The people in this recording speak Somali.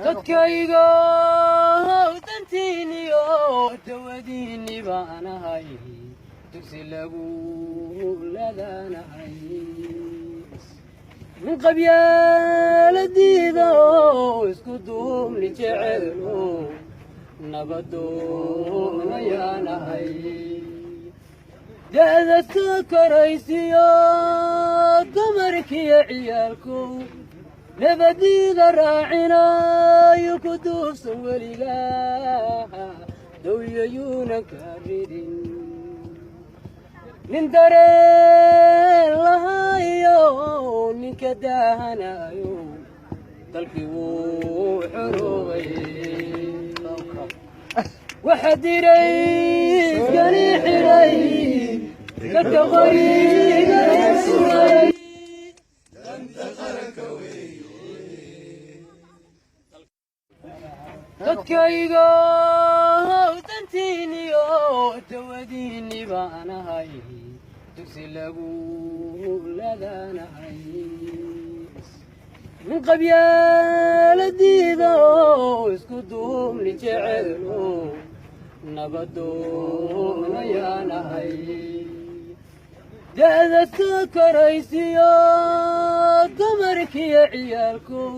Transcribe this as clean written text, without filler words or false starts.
dadkayga dantiiniyo dawadiinni baanahay dugsi lagu ladanahay min qabyaaladiida isku duubni jecelo nabadoonayaanahay da'da soo koraysiyo dumarkiyo ciyaalkow nabadiida raacinayo ku duubsan weligaa dawyayuuna ka ridin nin dareen lahayo ninka daahanayo dalkii wuu xoroobay waxa diray iskani xiray dadka qoriga sugay danta qaranka dadkayga dantiiniyo dawadiinni baanahay dugsi lagu ladanahay min qabyaaladiida isku duubni jecelo nabadoonayaanahay da'da soo koraysiyo dumarkiyo ciyaalkow